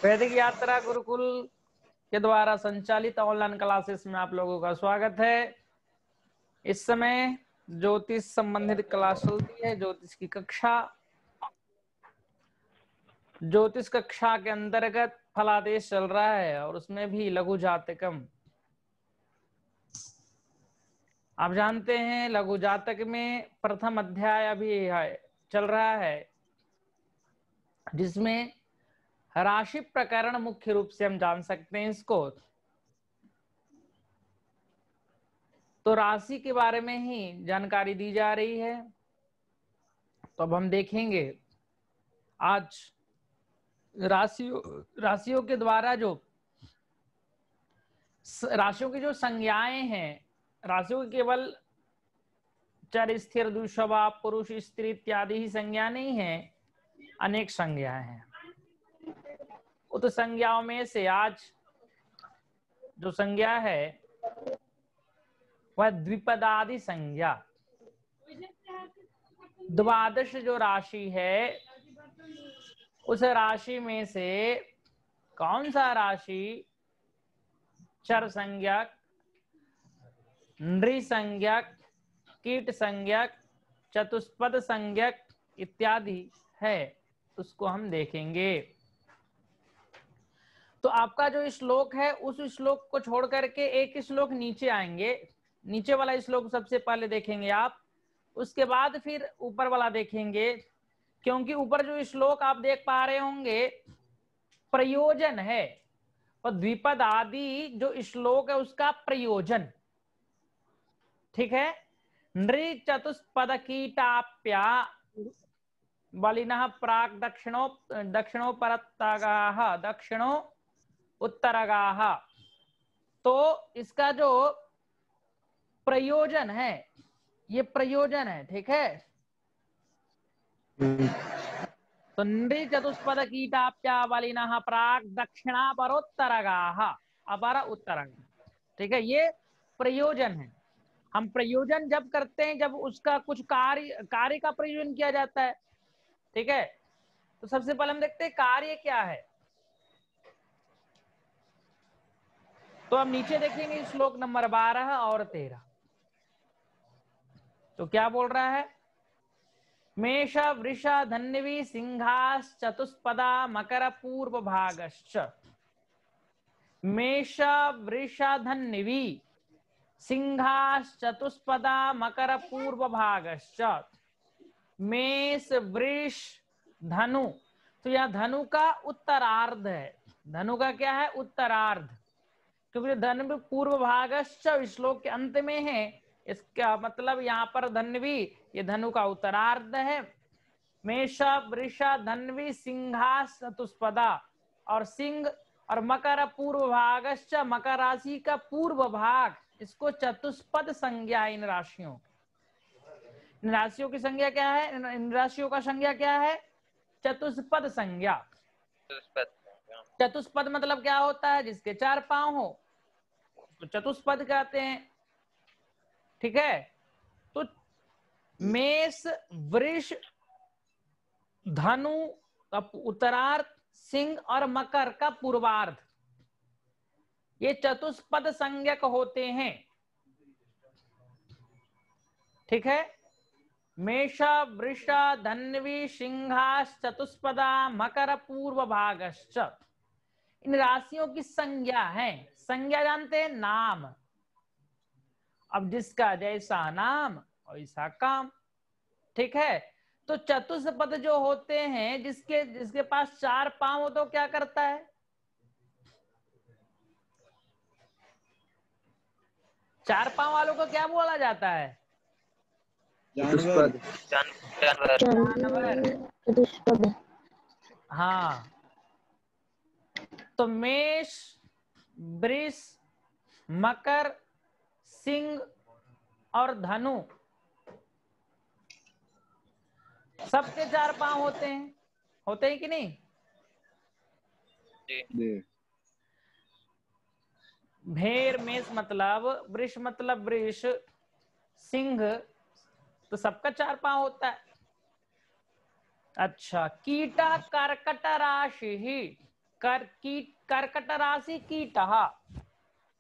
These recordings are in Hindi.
वैदिक यात्रा गुरुकुल के द्वारा संचालित ऑनलाइन क्लासेस में आप लोगों का स्वागत है। इस समय ज्योतिष संबंधित क्लास चलती है, ज्योतिष की कक्षा। ज्योतिष कक्षा के अंतर्गत फलादेश चल रहा है और उसमें भी लघु जातकम। आप जानते हैं लघु जातक में प्रथम अध्याय अभी है चल रहा है, जिसमें राशि प्रकरण मुख्य रूप से हम जान सकते हैं इसको। तो राशि के बारे में ही जानकारी दी जा रही है। तो अब हम देखेंगे आज राशियों के द्वारा जो राशियों की जो संज्ञाएं हैं, राशियों की केवल चर स्थिर दुष्स्वभाव पुरुष स्त्री इत्यादि ही संज्ञा नहीं है, अनेक संज्ञाएं हैं। उत संज्ञाओं में से आज जो संज्ञा है वह द्विपदादि संज्ञा। द्वादश जो राशि है उस राशि में से कौन सा राशि चर संज्ञक, नृ संज्ञक, कीट संज्ञक, चतुष्पद संज्ञक इत्यादि है, उसको हम देखेंगे। तो आपका जो श्लोक है उस श्लोक को छोड़ करके एक श्लोक नीचे आएंगे। नीचे वाला श्लोक सबसे पहले देखेंगे आप, उसके बाद फिर ऊपर वाला देखेंगे, क्योंकि ऊपर जो श्लोक आप देख पा रहे होंगे प्रयोजन है, और द्विपद आदि जो श्लोक है उसका प्रयोजन। ठीक है। नृ चतुष्पद कीटाप्या बलिनः प्राक दक्षिणोपरत्तगाः दक्षिणो उत्तरगाः। तो इसका जो प्रयोजन है, ये प्रयोजन है। ठीक है। तो नृ चतुष्पद कीटाप्या बलिनः प्राक दक्षिणापरोत्तरगाः अपर उत्तरगाः। ठीक है, ये प्रयोजन है। हम प्रयोजन जब करते हैं जब उसका कुछ कार्य का प्रयोजन किया जाता है। ठीक है। तो सबसे पहले हम देखते हैं कार्य क्या है। तो हम नीचे देखेंगे श्लोक नंबर 12 और 13। तो क्या बोल रहा है? मेष वृष धन्वी सिंहास चतुष्पदा मकर पूर्व भागश्च। मेष वृष धन्वी सिंहास चतुष्पदा मकर पूर्व भागश्च। मेष वृष धनु। तो यह धनु का उत्तरार्ध है। धनु का क्या है? उत्तरार्ध। क्योंकि धनु पूर्व भागश्च श्लोक के अंत में है, इसका मतलब यहाँ पर धन्वी ये धनु का उत्तरार्ध है। मेष वृष धन्वी सिंहास चतुष्पदा, और सिंह और मकर पूर्व भागश्च मकर राशि का पूर्व भाग, इसको चतुष्पद संज्ञा। इन राशियों की संज्ञा क्या है? इन राशियों का संज्ञा क्या है? चतुष्पद संज्ञा। चतुष्पद मतलब क्या होता है? जिसके 4 पांव हो तो चतुष्पद कहते हैं। ठीक है। तो मेष वृष धनु का उत्तरार्ध, सिंह और मकर का पूर्वार्ध, ये चतुष्पद संज्ञक होते हैं। ठीक है। मेष वृष धन्वी सिंहास चतुष्पदा मकर पूर्व भागश्च, इन राशियों की संज्ञा है। संज्ञा जानते हैं? नाम। अब जिसका जैसा नाम वैसा काम। ठीक है। तो चतुष्पद जो होते हैं, जिसके पास 4 पांव हो तो क्या करता है? चार पांव वालों को क्या बोला जाता है? चतुष्पद। जानवर। हाँ। तो मेष वृष मकर सिंह और धनु सबके 4 पांव होते हैं कि नहीं? भेड़ मेष मतलब वृष मतलब वृष, सिंह तो सबका 4 पांव होता है। अच्छा। कीटा कर्कट राशि ही, कर्कट राशि कीट।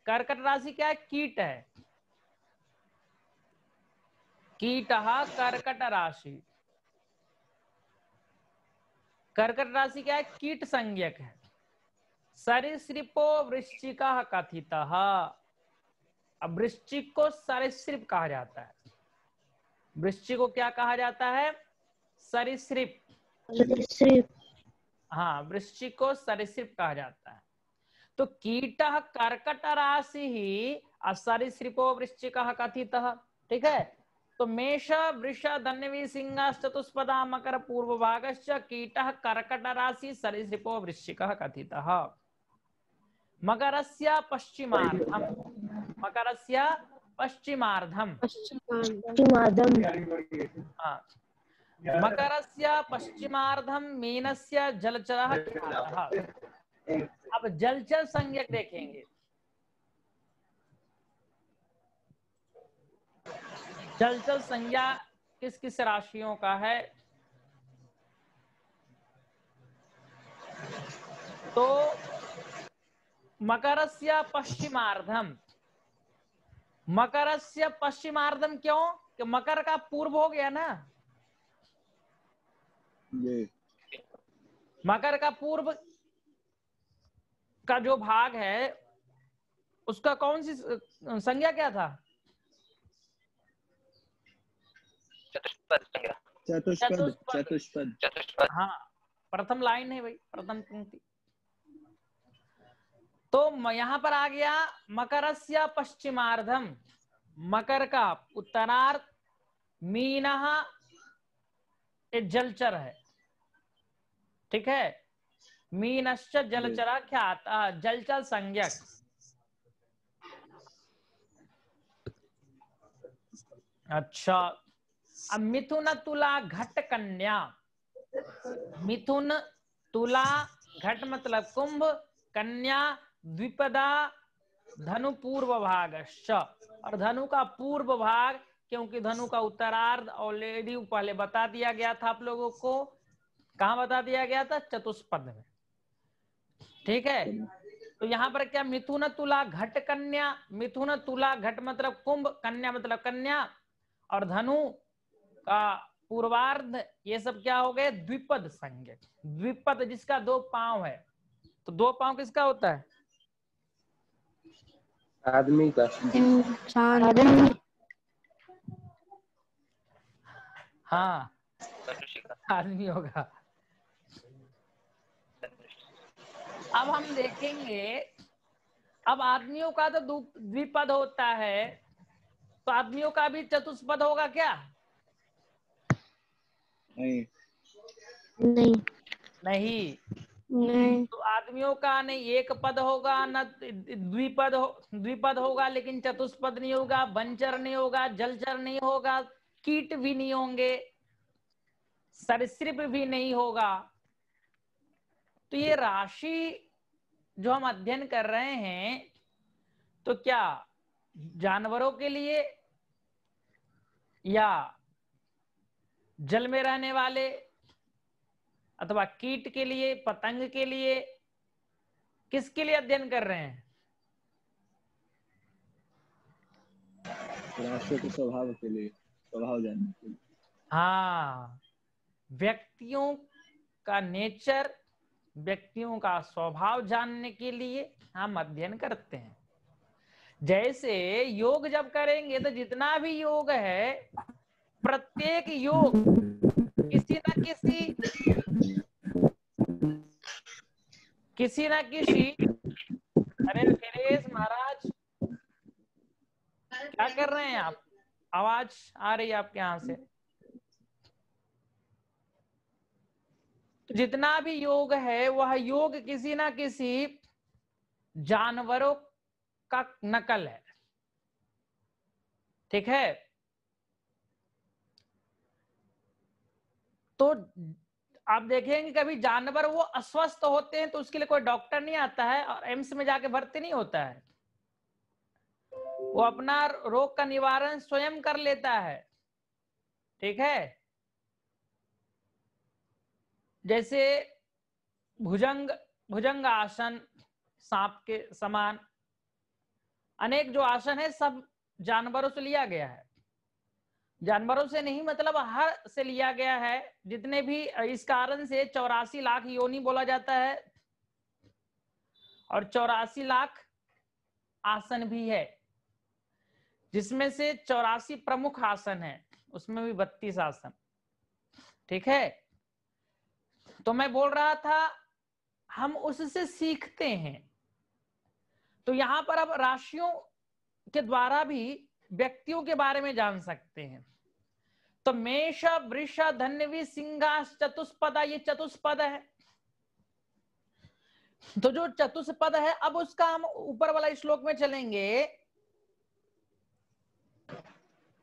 कर्कट राशि क्या है? कीट है। कीट कर्कट राशि। कर्कट राशि क्या है? कीट संज्ञक है। सरीसृपो वृश्चिक कथित। अब वृश्चिक को सरीसृप कहा जाता है। वृश्चिक को क्या कहा जाता है? सरीसृप। हाँ, वृश्चिक को सरीसृप कहा जाता है। तो कीट कर्कट राशि ही सरीसृपो वृश्चिक कथित। ठीक है। तो मेष वृष धन्वी सिंह चतुष्पदा मकर पूर्व भागश्च कीट कर्कट राशि सरीसृपो वृश्चिक कथित। मकरस्य पश्चिमार्धम। मकरस्य पश्चिमार्धम। हाँ, मकरस्य पश्चिमार्धम मीनस्य जलचरः ख्यातः। अब जलचर संज्ञक देखेंगे। जलचर संज्ञा किस किस राशियों का है? तो मकरस्य पश्चिमार्धम। मकरस्य पश्चिमार्धम क्यों? कि मकर का पूर्व हो गया ना। मकर का पूर्व का जो भाग है उसका कौन सी संज्ञा क्या था? चतुष्पद। हाँ, प्रथम लाइन है भाई, प्रथम पंक्ति। तो यहां पर आ गया मकरस्य पश्चिमार्धम। मकर का उत्तरार्ध। मीनः एक जलचर है। ठीक है। मीनश्च जलचर ख्यात। जलचर संज्ञक। अच्छा, अब मिथुन तुला घट कन्या। मिथुन तुला घट मतलब कुंभ, कन्या द्विपदा धनु पूर्व भागश्च। और धनु का पूर्व भाग, क्योंकि धनु का उत्तरार्ध ऑलरेडी पहले बता दिया गया था आप लोगों को। कहां बता दिया गया था? चतुष्पद में। ठीक है। तो यहाँ पर क्या? मिथुन तुला घट कन्या। मिथुन तुला घट मतलब कुंभ, कन्या मतलब कन्या, और धनु का पूर्वार्ध, ये सब क्या हो गए? द्विपद संज्ञक। द्विपद जिसका दो पांव है। तो दो पांव किसका होता है? आदमी का। हाँ, आदमी होगा। अब हम देखेंगे, अब आदमियों का तो द्विपद होता है, तो आदमियों का भी चतुष्पद होगा क्या? नहीं। नहीं। तो आदमियों का नहीं एक पद होगा, न द्विपद होगा, लेकिन चतुष्पद नहीं होगा, वंचर नहीं होगा, जलचर नहीं होगा, कीट भी नहीं होंगे, सरीसृप भी नहीं होगा। तो ये राशि जो हम अध्ययन कर रहे हैं, तो क्या जानवरों के लिए या जल में रहने वाले अथवा कीट के लिए, पतंग के लिए, किसके लिए अध्ययन कर रहे हैं? राशियों के स्वभाव के लिए, स्वभाव जानने के लिए। हाँ, व्यक्तियों का नेचर, व्यक्तियों का स्वभाव जानने के लिए हम अध्ययन करते हैं। जैसे योग जब करेंगे तो जितना भी योग है, प्रत्येक योग किसी ना किसी अरे अखिलेश महाराज, क्या कर रहे हैं आप? आवाज आ रही है आपके यहां से। तो जितना भी योग है वह योग किसी ना किसी जानवरों का नकल है। ठीक है। तो आप देखेंगे कभी जानवर वो अस्वस्थ होते हैं तो उसके लिए कोई डॉक्टर नहीं आता है और एम्स में जाके भर्ती नहीं होता है। वो अपना रोग का निवारण स्वयं कर लेता है। ठीक है। जैसे भुजंग भुजंग आसन, सांप के समान, अनेक जो आसन है सब जानवरों से लिया गया है। जानवरों से नहीं, मतलब हर से लिया गया है जितने भी। इस कारण से 84 लाख योनि बोला जाता है और 84 लाख आसन भी है, जिसमें से 84 प्रमुख आसन है, उसमें भी 32 आसन। ठीक है, तो मैं बोल रहा था हम उससे सीखते हैं। तो यहां पर अब राशियों के द्वारा भी व्यक्तियों के बारे में जान सकते हैं। तो मेष, वृष, धन्वी, सिंह, चतुष्पदा, ये चतुष्पद है। तो जो चतुष्पद है, अब उसका हम ऊपर वाला श्लोक में चलेंगे,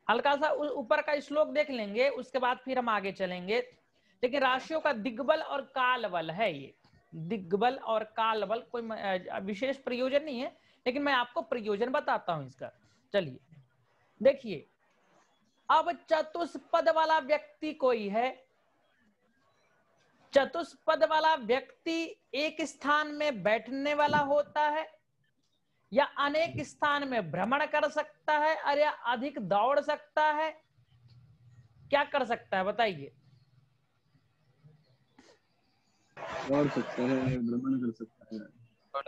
हल्का सा ऊपर का श्लोक देख लेंगे, उसके बाद फिर हम आगे चलेंगे। लेकिन राशियों का दिग्बल और कालबल है ये। दिग्बल और कालबल कोई विशेष प्रयोजन नहीं है, लेकिन मैं आपको प्रयोजन बताता हूं इसका। चलिए देखिए, अब चतुष्पद वाला व्यक्ति कोई है। चतुष्पद वाला व्यक्ति एक स्थान में बैठने वाला होता है, या अनेक स्थान में भ्रमण कर सकता है, और या अधिक दौड़ सकता है। क्या कर सकता है बताइए? दौड़ सकता है, भ्रमण कर सकता है,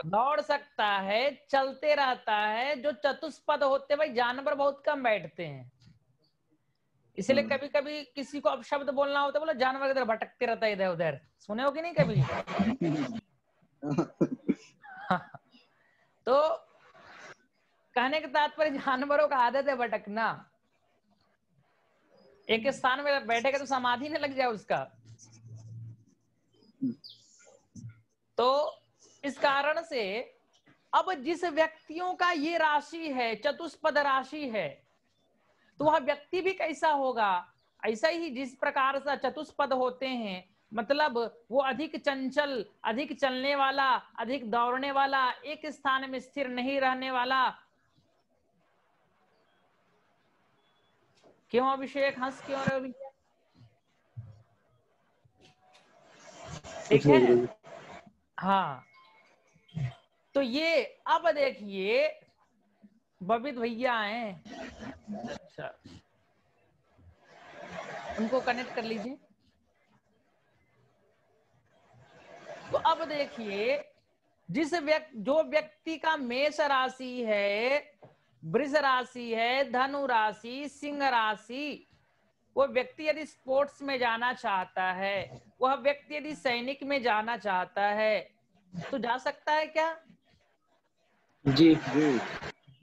दौड़ सकता है, चलते रहता है। जो चतुष्पद होते भाई, जानवर बहुत कम बैठते हैं, इसलिए हाँ। कभी कभी किसी को अपशब्द बोलना होता है, बोलो जानवर की तरह भटकते रहता है इधर उधर। सुने हो कि नहीं कभी? तो कहने का तात्पर्य जानवरों का आदत है भटकना। एक स्थान में बैठेगा तो समाधि नहीं लग जाए उसका। तो इस कारण से अब जिस व्यक्तियों का ये राशि है, चतुष्पद राशि है, तो वह व्यक्ति भी कैसा होगा? ऐसा ही जिस प्रकार से चतुष्पद होते हैं, मतलब वो अधिक चंचल, अधिक चलने वाला, अधिक दौड़ने वाला, एक स्थान में स्थिर नहीं रहने वाला। क्यों अभिषेक, हंस क्यों रहे हो भैया? ठीक कुछ नहीं है, गुरुजी। हाँ। तो ये अब देखिए, बबित भैया आए, अच्छा उनको कनेक्ट कर लीजिए। तो अब देखिए, जो व्यक्ति का मेष राशि है, वृष राशि है, धनु राशि, सिंह राशि, वो व्यक्ति यदि स्पोर्ट्स में जाना चाहता है, वह व्यक्ति यदि सैनिक में जाना चाहता है, तो जा सकता है क्या? जी जी।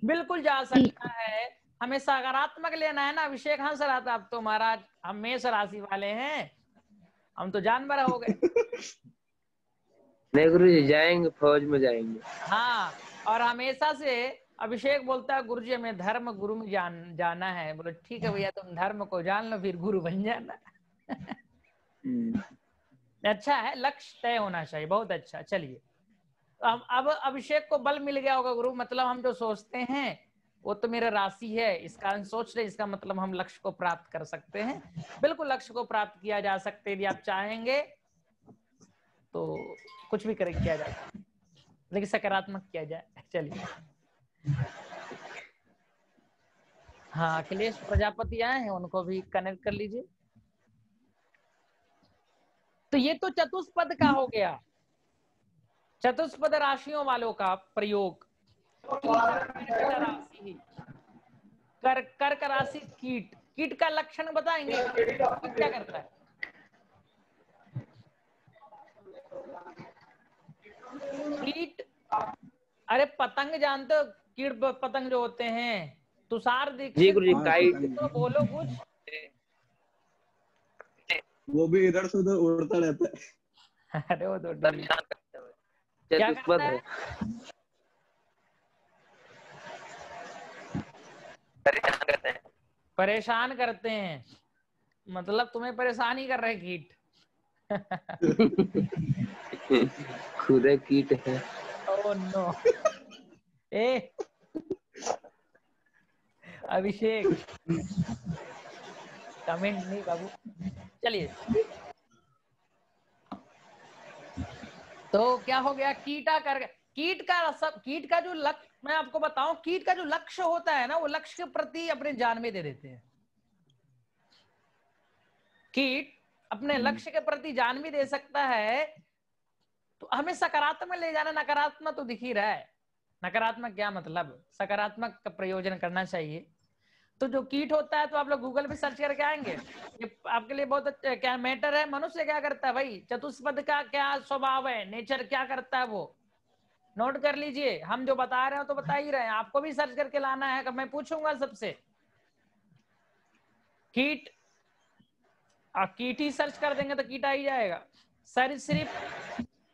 बिल्कुल जा सकता है। हमें सकारात्मक लेना है ना। अभिषेक हंस रहा था, अब तो महाराज हम मेष राशि वाले हैं, हम तो जानवर हो गए। नहीं गुरुजी, जाएंगे, फौज में जाएंगे। हाँ, और हमेशा से अभिषेक बोलता है गुरुजी हमें धर्म गुरु में जाना है। बोलो ठीक है भैया, तुम धर्म को जान लो, फिर गुरु बन जाना। अच्छा है, लक्ष्य तय होना चाहिए, बहुत अच्छा। चलिए, अब अभिषेक को बल मिल गया होगा गुरु, मतलब हम जो सोचते हैं वो तो मेरा राशि है, इसका हम सोच रहे, इसका मतलब हम लक्ष्य को प्राप्त कर सकते हैं। बिल्कुल लक्ष्य को प्राप्त किया जा सकते हैं, यदि आप चाहेंगे तो कुछ भी कर किया जा सकता है, लेकिन सकारात्मक किया जाए। चलिए, हाँ, अखिलेश प्रजापति आए हैं, उनको भी कनेक्ट कर लीजिए। तो ये तो चतुष्पद का हो गया, चतुष्पद राशियों वालों का प्रयोग। कर्क राशि, कर्क राशि, कीट, कीट का लक्षण बताएंगे? कीट क्या करता है? कीट, अरे पतंग जानते हो? कीट पतंग जो होते हैं, तुषार जी दीक्षित, गुरुजी, हाँ काइट। तो बोलो कुछ। वो भी इधर से उधर उड़ता रहता है। अरे वो तो परेशान करते हैं, क्या चतुष्पद करता है। है? परेशान करते हैं। परेशान करते हैं, मतलब तुम्हें परेशान ही कर रहे कीट। खुद एक कीट है। Oh no. ए अभिषेक, कमेंट नहीं बाबू। चलिए, तो क्या हो गया, कीटा कर, कीट का जो लक्ष्य, मैं आपको बताऊं, कीट का जो लक्ष्य होता है ना, वो लक्ष्य के प्रति अपने जान भी दे देते हैं। कीट अपने लक्ष्य के प्रति जान भी दे सकता है। तो हमें सकारात्मक में ले जाना, नकारात्मक तो दिख ही रहा है। नकारात्मक क्या मतलब, सकारात्मक का प्रयोजन करना चाहिए। तो जो कीट होता है, तो आप लोग गूगल पे सर्च करके आएंगे, ये आपके लिए बहुत अच्छा क्या मैटर है। मनुष्य क्या करता है भाई, चतुष्पद का क्या स्वभाव है, नेचर क्या करता है, वो नोट कर लीजिए। हम जो बता रहे हो तो बता ही रहे हैं, आपको भी सर्च करके लाना है। मैं पूछूंगा सबसे, कीट, आप कीट ही सर्च कर देंगे तो कीट आ ही जाएगा। सरीसृप,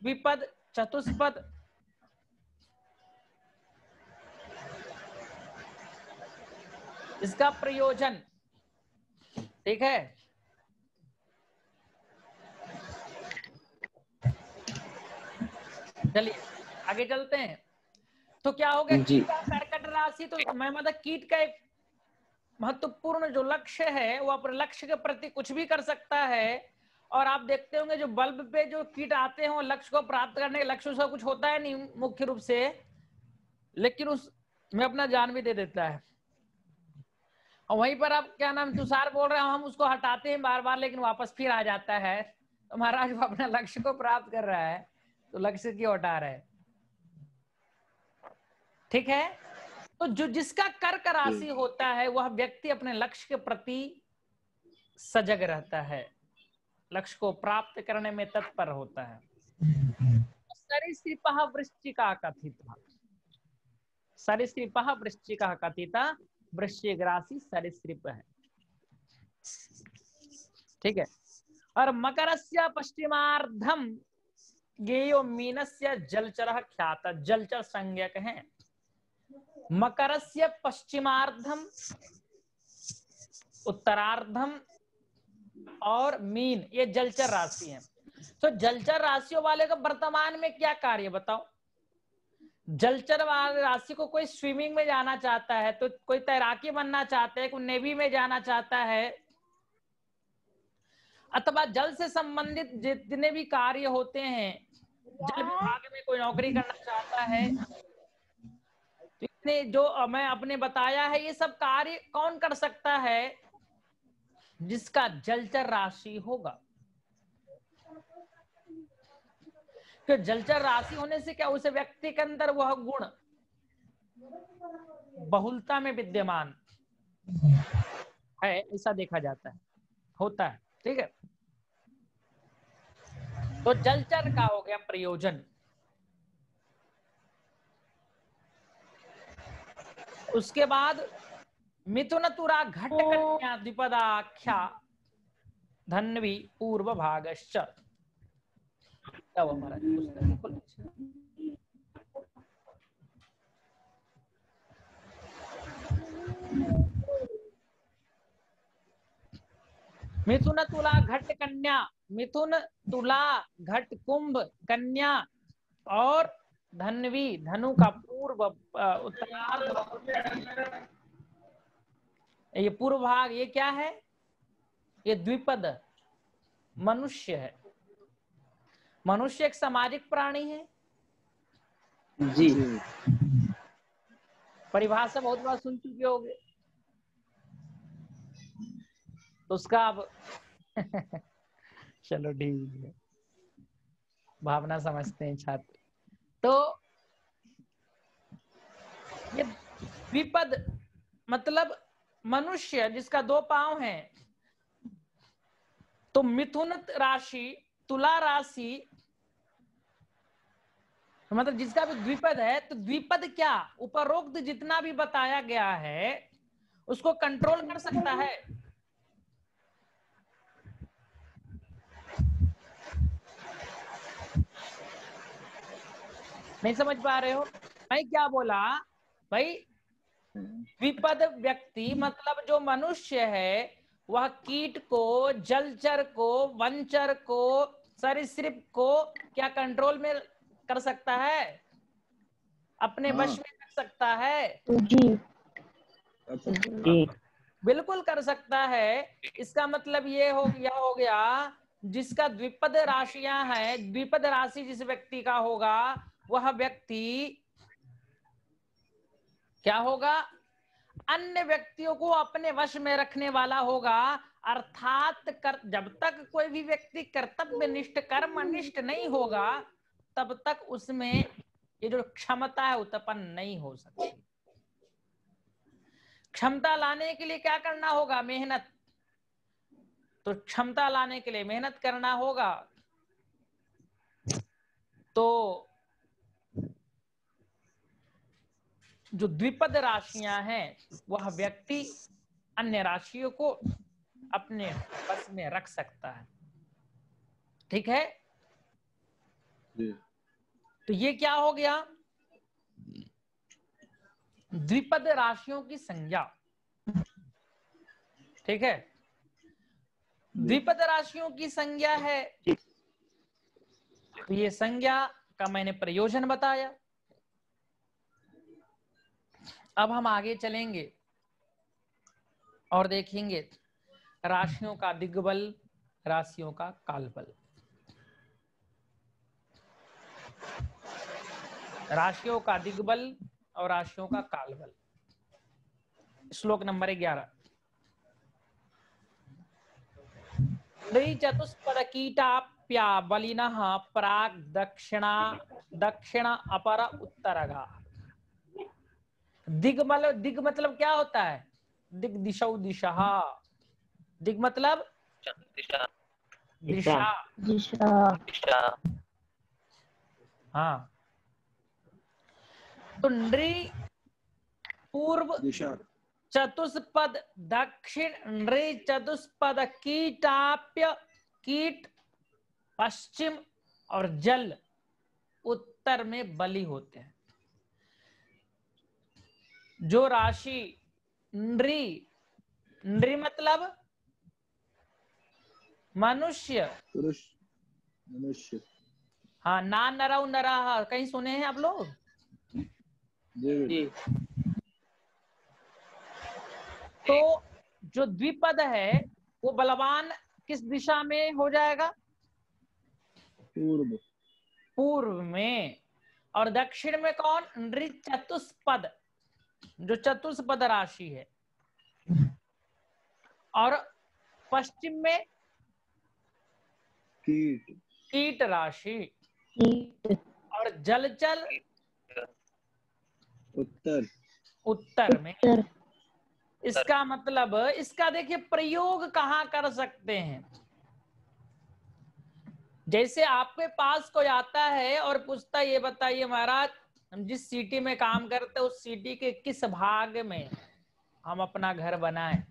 द्विपद, चतुष्पद, इसका प्रयोजन, ठीक है। चलिए आगे चलते हैं। तो क्या हो गया, कीट का कर्कट राशि, तो मैं मतलब कीट का एक महत्वपूर्ण जो लक्ष्य है, वो अपने लक्ष्य के प्रति कुछ भी कर सकता है। और आप देखते होंगे जो बल्ब पे जो कीट आते हैं, वो लक्ष्य को प्राप्त करने के लक्ष्य से कुछ होता है नहीं मुख्य रूप से, लेकिन उस में अपना जान भी दे देता है। और वहीं पर आप क्या नाम तुषार बोल रहे हैं, हम उसको हटाते हैं बार बार, लेकिन वापस फिर आ जाता है। तो महाराज वो अपना लक्ष्य को प्राप्त कर रहा है, तो लक्ष्य क्यों हटा रहा है, ठीक है। तो जो जिसका कर्क राशि होता है, वह व्यक्ति अपने लक्ष्य के प्रति सजग रहता है, लक्ष्य को प्राप्त करने में तत्पर होता है। सरीसृपः वृश्चिका कथितः, सरीसृपः वृश्चिका कथितः, वृश्चिक राशि सरीसृप है, ठीक है। और मकरस्य पश्चिमार्धम गेयो मीनस्य जलचरः ख्यातः, जलचर संज्ञक है। मकरस्य पश्चिमार्धम, उत्तरार्धम और मीन, ये जलचर राशि है। तो जलचर राशियों वाले का वर्तमान में क्या कार्य बताओ। जलचर वाले राशि को कोई स्विमिंग में जाना चाहता है, तो कोई तैराकी बनना चाहता है, कोई नेवी में जाना चाहता है, अथवा जल से संबंधित जितने भी कार्य होते हैं, जल विभाग में कोई नौकरी करना चाहता है। तो इतने जो मैं अपने बताया है, ये सब कार्य कौन कर सकता है, जिसका जलचर राशि होगा। तो जलचर राशि होने से क्या, उस व्यक्ति के अंदर वह गुण बहुलता में विद्यमान है, ऐसा देखा जाता है, होता है, ठीक है। तो जलचर का हो गया प्रयोजन। उसके बाद मिथुन तुरा घट कन्या द्विपदाख्या धन्वी पूर्व भागश्च। क्या वो महाराज मिथुन तुला घट कन्या, मिथुन तुला घट कुंभ कन्या और धन्वी धनु का पूर्व उत्तरार्ध, ये पूर्व भाग, ये क्या है, ये द्विपद मनुष्य है। मनुष्य एक सामाजिक प्राणी है जी। परिभाषा बहुत बार सुन चुके होंगे, तो उसका अब चलो ठीक है, भावना समझते हैं छात्र। तो ये द्विपद मतलब मनुष्य जिसका दो पांव हैं। तो मिथुन राशि, तुला राशि, मतलब जिसका भी द्विपद है, तो द्विपद क्या, उपरोक्त जितना भी बताया गया है उसको कंट्रोल कर सकता है। नहीं समझ पा रहे हो, मैं क्या बोला भाई, द्विपद व्यक्ति मतलब जो मनुष्य है, वह कीट को, जलचर को, वनचर को, सरीसृप को क्या कंट्रोल में कर सकता है, अपने वश में कर सकता है। जी बिल्कुल कर सकता है। इसका मतलब ये हो गया जिसका द्विपद राशियां हैं, द्विपद राशि जिस व्यक्ति का होगा वह व्यक्ति क्या होगा, अन्य व्यक्तियों को अपने वश में रखने वाला होगा। अर्थात जब तक कोई भी व्यक्ति कर्तव्यनिष्ठ कर्मनिष्ठ नहीं होगा तब तक उसमें ये जो क्षमता है उत्पन्न नहीं हो सकती। क्षमता लाने के लिए क्या करना होगा, मेहनत। तो क्षमता लाने के लिए मेहनत करना होगा। तो जो द्विपद राशियां हैं वह व्यक्ति अन्य राशियों को अपने बस में रख सकता है। ठीक है, जी। तो ये क्या हो गया, द्विपद राशियों की संज्ञा। ठीक है, द्विपद राशियों की संज्ञा है। तो ये संज्ञा का मैंने प्रयोजन बताया। अब हम आगे चलेंगे और देखेंगे राशियों का दिग्बल, राशियों का कालबल। राशियों का दिग्बल और राशियों का कालबल। श्लोक नंबर 11। चतुष्पद कीटाप्या बलिनः प्राग दक्षिणा दक्षिण अपर उत्तरगा। दिग्बल, दिग मतलब क्या होता है, दिग दिशौ दिशा। दिग मतलब दिशा। हाँ, तो नृ पूर्व दिशा। चतुष्पद दक्षिण, नृ चतुष्पद कीटाप्य, कीट पश्चिम और जल उत्तर में बलि होते हैं। जो राशि नृ, नृ मतलब मनुष्य, पुरुष, मनुष्य। हाँ, ना नरौ नरः कहीं सुने हैं आप लोग? जी। तो जो द्विपद है वो बलवान किस दिशा में हो जाएगा, पूर्व। पूर्व में। और दक्षिण में कौन, नृ चतुष्पद, जो चतुष्पद राशि है। और पश्चिम में कीट, कीट राशि। और जलचल उत्तर, उत्तर में। इसका मतलब, इसका देखिए प्रयोग कहाँ कर सकते हैं। जैसे आपके पास कोई आता है और पूछता है, ये बताइए महाराज हम जिस सिटी में काम करते हैं उस सिटी के किस भाग में हम अपना घर बनाएं,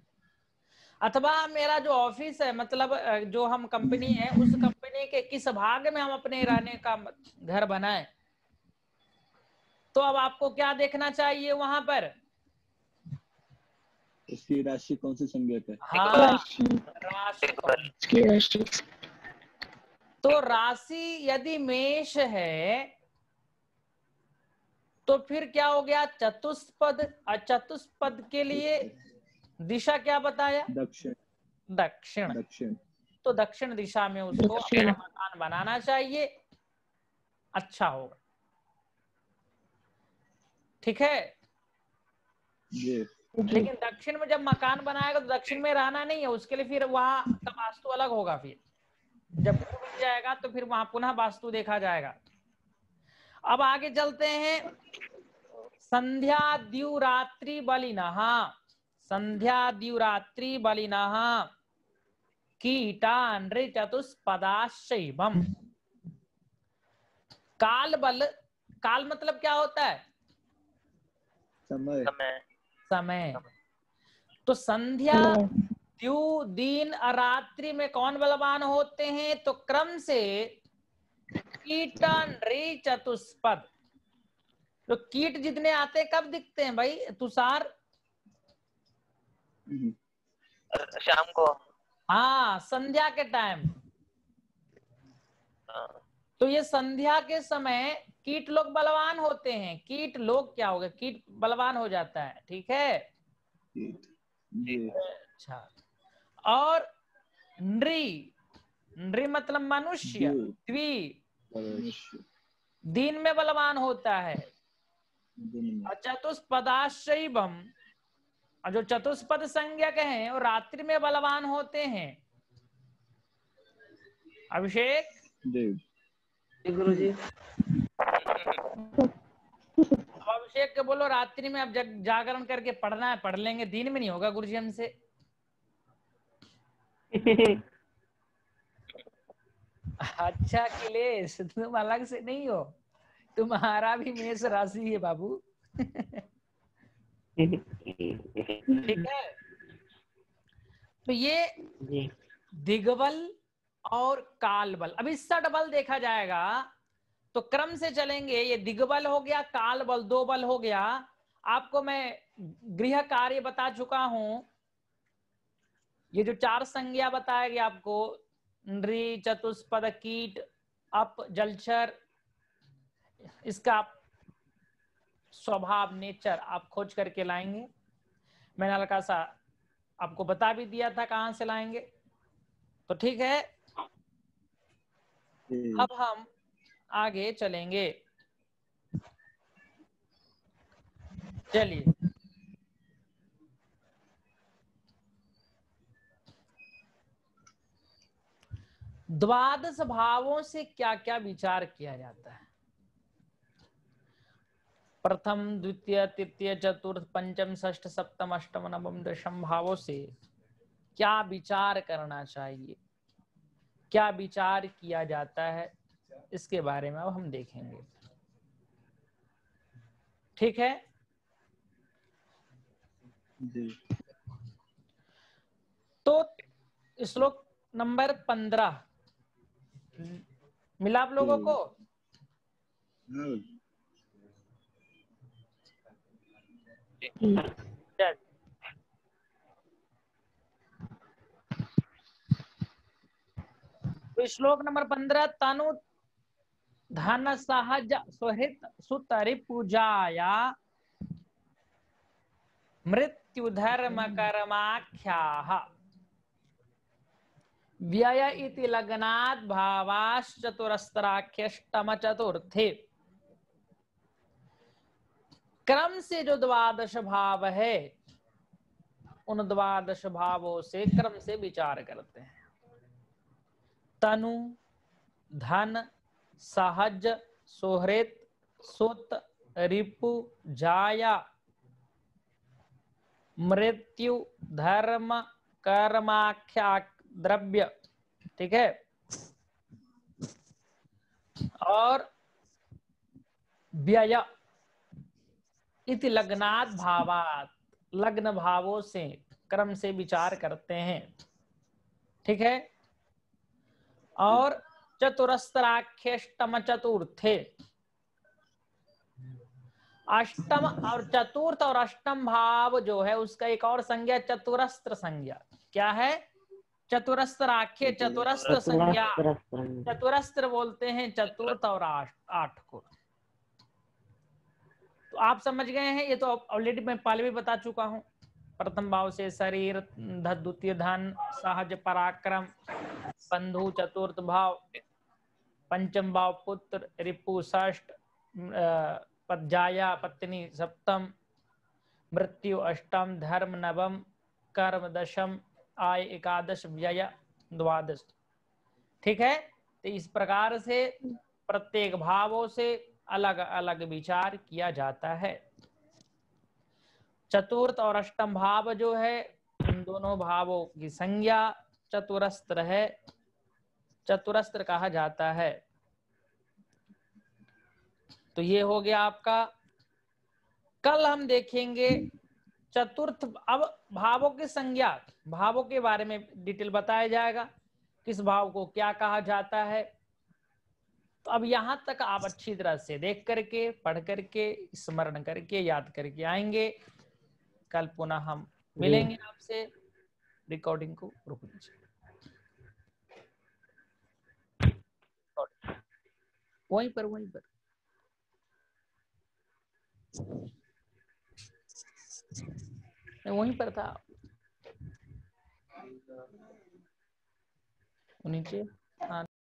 अथवा मेरा जो ऑफिस है, मतलब जो हम कंपनी है उस कंपनी के किस भाग में हम अपने रहने का घर बनाएं। तो अब आपको क्या देखना चाहिए वहां पर, उसकी राशि कौन सी संज्ञक है। हाँ, राशि कौन। तो राशि यदि मेष है तो फिर क्या हो गया, चतुष्पद। और चतुष्पद के लिए दिशा क्या बताया, दक्षिण। दक्षिण। दक्षिण। तो दक्षिण दिशा में उसको अपना मकान बनाना चाहिए, अच्छा होगा। ठीक है, जी। लेकिन दक्षिण में जब मकान बनाएगा तो दक्षिण में रहना नहीं है, उसके लिए फिर वहां का वास्तु अलग होगा। फिर जब वो मिल जाएगा तो फिर वहां पुनः वास्तु देखा जाएगा। अब आगे चलते हैं। संध्या द्युरात्रि बलिनः, संध्या द्युरात्रि बलिनः कीटा नृ चतुष्पदाश्चैवम्। काल बल, काल मतलब क्या होता है, समय। समय। तो संध्या द्यु दिन और रात्रि में कौन बलवान होते हैं, तो क्रम से कीट नृ चतुष्पद। तो कीट जितने आते हैं कब दिखते हैं भाई तुषार, शाम को। हाँ, संध्या के टाइम। तो ये संध्या के समय कीट लोग बलवान होते हैं। कीट लोग क्या हो गए, कीट बलवान हो जाता है। ठीक है, जी। अच्छा। और नृ, नृ मतलब मनुष्य, द्वि द्वि मनुष्य दिन में बलवान होता है। दिन में। और चतुष्पदाश्चैवम्, और जो चतुष्पद संज्ञक हैं वो रात्रि में बलवान होते हैं। अभिषेक जी गुरु जी। अब अभिषेक के बोलो रात्रि में अब जागरण करके पढ़ना है, पढ़ लेंगे, दिन में नहीं होगा गुरुजी हमसे। अच्छा अखिलेश, तुम अलग से नहीं हो, तुम्हारा भी मेष राशि है बाबू। ठीक है, तो ये जी दिग्बल और कालबल, अभी षटबल देखा जाएगा तो क्रम से चलेंगे। ये दिग्बल हो गया, कालबल, दो बल हो गया। आपको मैं गृह कार्य बता चुका हूं। ये जो चार संज्ञा बताया गया आपको, नृ, चतुष्पद, कीट, अप, जलचर, इसका आप स्वभाव, नेचर आप खोज करके लाएंगे। मैंने हल्का सा आपको बता भी दिया था कहां से लाएंगे। तो ठीक है, जी। अब हम आगे चलेंगे। चलिए, द्वादश भावों से क्या क्या विचार किया जाता है? प्रथम, द्वितीय, तृतीय, चतुर्थ, पंचम, षष्ठ, सप्तम, अष्टम, नवम, दशम भावों से क्या विचार करना चाहिए, क्या विचार किया जाता है, इसके बारे में अब हम देखेंगे। ठीक है, जी तो श्लोक नंबर 15 मिला आप लोगों को? हाँ चल, तो श्लोक नंबर 15, तनु धन सहज सुहृत सुतरि पूजाया मृत्यु धर्म कर्माख्याः व्यय इति लग्नात् भावाश्चतुरस्त्राख्यष्टम चतुर्थे। क्रम से जो द्वादश भाव है, उन द्वादश भावों से क्रम से विचार करते हैं। तनु, धन, सहज, सुहृत, सुत, रिपु, जाया, मृत्यु, धर्म, कर्माख्या, द्रव्य। ठीक है, और व्यय इति लग्नात् भावात्, लग्न भावों से क्रम से विचार करते हैं। ठीक है, और चतुरस्त्राख्यष्टम चतुर्थे, अष्टम और चतुर्थ और अष्टम भाव जो है उसका एक और संज्ञा चतुरस्त्र संज्ञा। क्या है? चतुरस्त्राख्य, चतुरस्त्र संज्ञा। चतुरस्त्र बोलते हैं चतुर्थ और आठ को। तो आप समझ गए हैं, ये तो ऑलरेडी मैं पहले भी बता चुका हूं। प्रथम भाव से शरीर, द्वितीय धन, सहज पराक्रम, बंधु चतुर्थ भाव, पंचम भाव पुत्र, रिपु षष्ठ, पज्जाया पत्नी सप्तम, मृत्यु अष्टम, धर्म नवम, कर्म दशम, आय एकादश, व्यय द्वादश। ठीक है, तो इस प्रकार से प्रत्येक भावों से अलग अलग विचार किया जाता है। चतुर्थ और अष्टम भाव जो है, उन दोनों भावों की संज्ञा चतुरस्त्र है, चतुरस्त्र कहा जाता है। तो ये हो गया आपका। कल हम देखेंगे चतुर्थ, अब भावों की संज्ञा, भावों के बारे में डिटेल बताया जाएगा, किस भाव को क्या कहा जाता है। तो अब यहां तक आप अच्छी तरह से देख करके, पढ़ करके, स्मरण करके, याद करके आएंगे। कल पुनः हम मिलेंगे आपसे। रिकॉर्डिंग को रोक दीजिए। वहीं पर वहीं पर था नीचे। हाँ